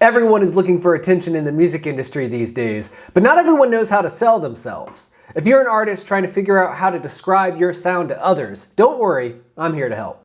Everyone is looking for attention in the music industry these days, but not everyone knows how to sell themselves. If you're an artist trying to figure out how to describe your sound to others, don't worry, I'm here to help.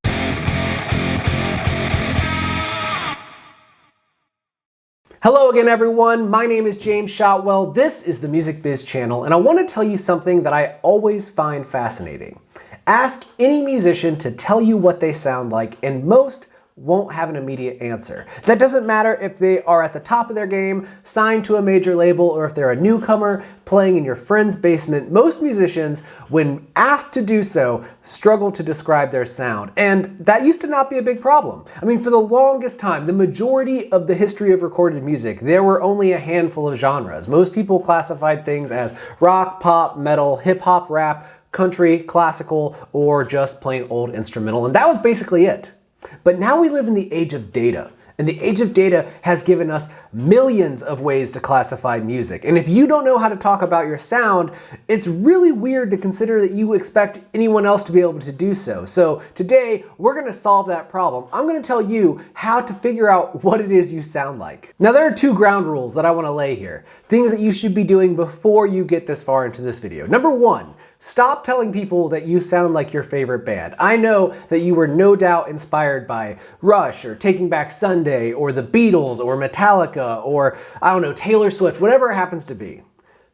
Hello again everyone, my name is James Shotwell, this is the Music Biz channel, and I want to tell you something that I always find fascinating. Ask any musician to tell you what they sound like, and most won't have an immediate answer. That doesn't matter if they are at the top of their game, signed to a major label, or if they're a newcomer playing in your friend's basement. Most musicians, when asked to do so, struggle to describe their sound. And that used to not be a big problem. I mean, for the longest time, the majority of the history of recorded music, there were only a handful of genres. Most people classified things as rock, pop, metal, hip-hop, rap, country, classical, or just plain old instrumental, and that was basically it. But now we live in the age of data, and the age of data has given us millions of ways to classify music. And if you don't know how to talk about your sound, it's really weird to consider that you expect anyone else to be able to do so. So today, we're going to solve that problem. I'm going to tell you how to figure out what it is you sound like. Now, there are two ground rules that I want to lay here, things that you should be doing before you get this far into this video. Number one, stop telling people that you sound like your favorite band. I know that you were no doubt inspired by Rush or Taking Back Sunday or the Beatles or Metallica or, I don't know, Taylor Swift, whatever it happens to be.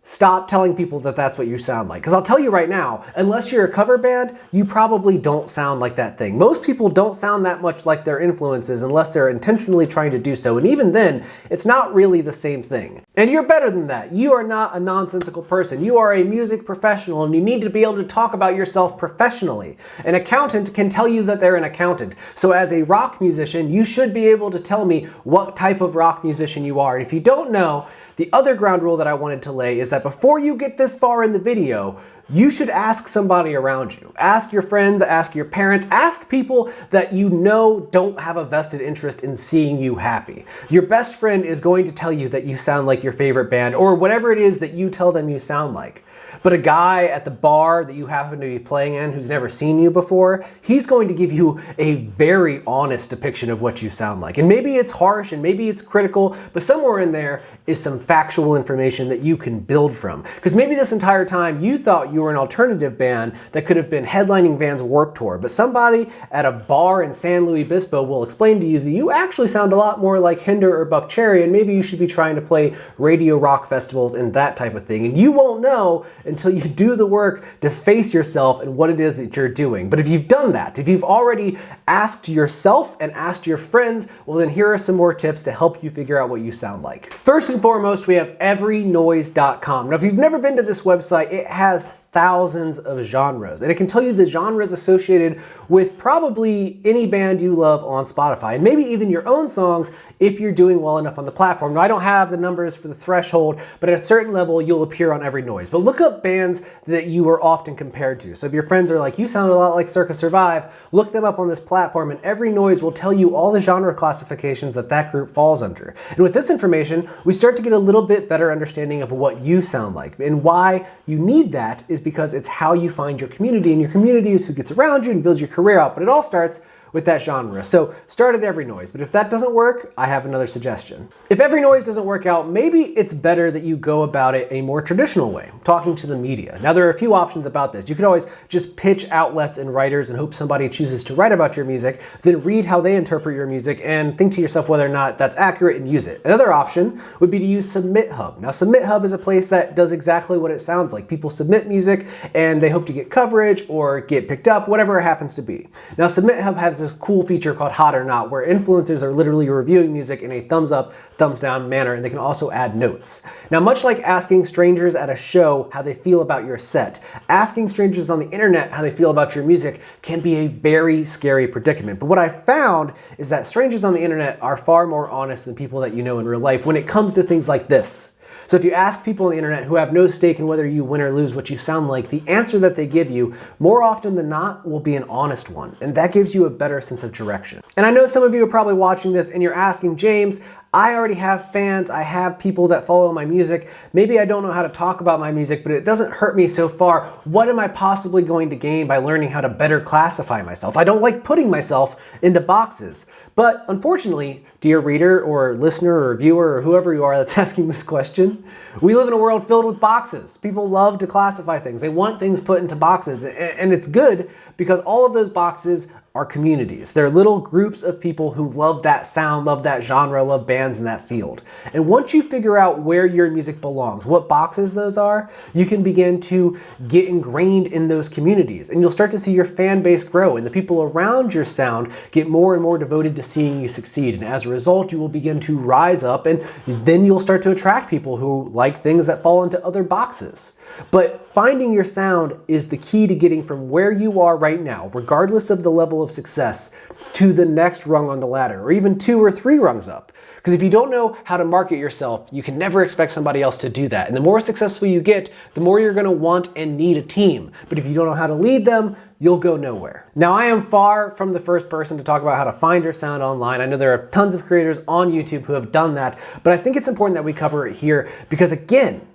Stop telling people that that's what you sound like. Because I'll tell you right now, unless you're a cover band, you probably don't sound like that thing. Most people don't sound that much like their influences unless they're intentionally trying to do so. And even then, it's not really the same thing. And you're better than that. You are not a nonsensical person. You are a music professional and you need to be able to talk about yourself professionally. An accountant can tell you that they're an accountant. So as a rock musician, you should be able to tell me what type of rock musician you are. And if you don't know, the other ground rule that I wanted to lay is that before you get this far in the video, you should ask somebody around you. Ask your friends, ask your parents, ask people that you know don't have a vested interest in seeing you happy. Your best friend is going to tell you that you sound like your favorite band or whatever it is that you tell them you sound like. But a guy at the bar that you happen to be playing in who's never seen you before, he's going to give you a very honest depiction of what you sound like. And maybe it's harsh and maybe it's critical, but somewhere in there is some factual information that you can build from. Because maybe this entire time you thought you were an alternative band that could have been headlining Van's Warped Tour, but somebody at a bar in San Luis Obispo will explain to you that you actually sound a lot more like Hinder or Buck Cherry, and maybe you should be trying to play radio rock festivals and that type of thing. And you won't know until you do the work to face yourself and what it is that you're doing. But if you've done that, if you've already asked yourself and asked your friends, well then here are some more tips to help you figure out what you sound like. First and foremost, we have everynoise.com. Now if you've never been to this website, it has thousands of genres, and it can tell you the genres associated with probably any band you love on Spotify, and maybe even your own songs if you're doing well enough on the platform. Now, I don't have the numbers for the threshold, but at a certain level, you'll appear on Every Noise. But look up bands that you are often compared to. So if your friends are like, you sound a lot like Circa Survive, look them up on this platform, and Every Noise will tell you all the genre classifications that that group falls under. And with this information, we start to get a little bit better understanding of what you sound like. And why you need that is because it's how you find your community, and your community is who gets around you and builds your career out. But it all starts with that genre. So start at Every Noise. But if that doesn't work, I have another suggestion. If Every Noise doesn't work out, maybe it's better that you go about it a more traditional way, talking to the media. Now there are a few options about this. You could always just pitch outlets and writers and hope somebody chooses to write about your music, then read how they interpret your music and think to yourself whether or not that's accurate and use it. Another option would be to use SubmitHub. Now SubmitHub is a place that does exactly what it sounds like. People submit music and they hope to get coverage or get picked up, whatever it happens to be. Now SubmitHub has this cool feature called Hot or Not, where influencers are literally reviewing music in a thumbs up, thumbs down manner, and they can also add notes. Now, much like asking strangers at a show how they feel about your set, asking strangers on the internet how they feel about your music can be a very scary predicament. But what I found is that strangers on the internet are far more honest than people that you know in real life when it comes to things like this. So if you ask people on the internet who have no stake in whether you win or lose what you sound like, the answer that they give you, more often than not, will be an honest one. And that gives you a better sense of direction. And I know some of you are probably watching this and you're asking, James, I already have fans, I have people that follow my music. Maybe I don't know how to talk about my music, but it doesn't hurt me so far. What am I possibly going to gain by learning how to better classify myself? I don't like putting myself into boxes. But unfortunately, dear reader or listener or viewer or whoever you are that's asking this question, we live in a world filled with boxes. People love to classify things. They want things put into boxes. And it's good because all of those boxes are communities. They're little groups of people who love that sound, love that genre, love bands in that field. And once you figure out where your music belongs, what boxes those are, you can begin to get ingrained in those communities. And you'll start to see your fan base grow and the people around your sound get more and more devoted to seeing you succeed. And as a result, you will begin to rise up and then you'll start to attract people who like things that fall into other boxes. But finding your sound is the key to getting from where you are right now, regardless of the level of success, to the next rung on the ladder, or even 2 or 3 rungs up. Because if you don't know how to market yourself, you can never expect somebody else to do that. And the more successful you get, the more you're going to want and need a team. But if you don't know how to lead them, you'll go nowhere. Now, I am far from the first person to talk about how to find your sound online. I know there are tons of creators on YouTube who have done that, but I think it's important that we cover it here because, again,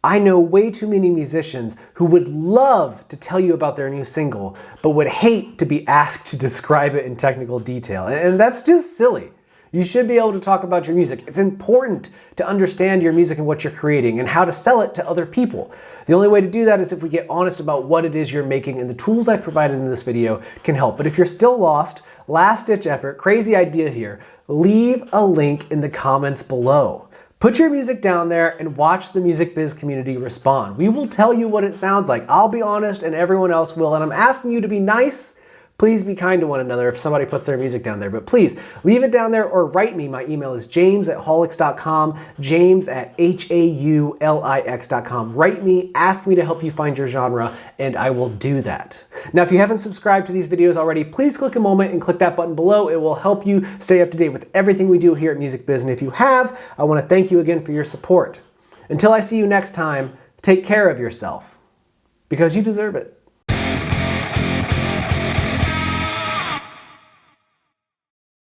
I know way too many musicians who would love to tell you about their new single, but would hate to be asked to describe it in technical detail. And that's just silly. You should be able to talk about your music. It's important to understand your music and what you're creating and how to sell it to other people. The only way to do that is if we get honest about what it is you're making, and the tools I've provided in this video can help. But if you're still lost, last-ditch effort, crazy idea here, leave a link in the comments below. Put your music down there and watch the music biz community respond. We will tell you what it sounds like. I'll be honest and everyone else will. And I'm asking you to be nice. Please be kind to one another if somebody puts their music down there. But please leave it down there or write me. My email is james@haulix.com, james@haulix.com. Write me, ask me to help you find your genre, and I will do that. Now, if you haven't subscribed to these videos already, please click a moment and click that button below. It will help you stay up to date with everything we do here at Music Biz. And if you have, I want to thank you again for your support. Until I see you next time, take care of yourself because you deserve it.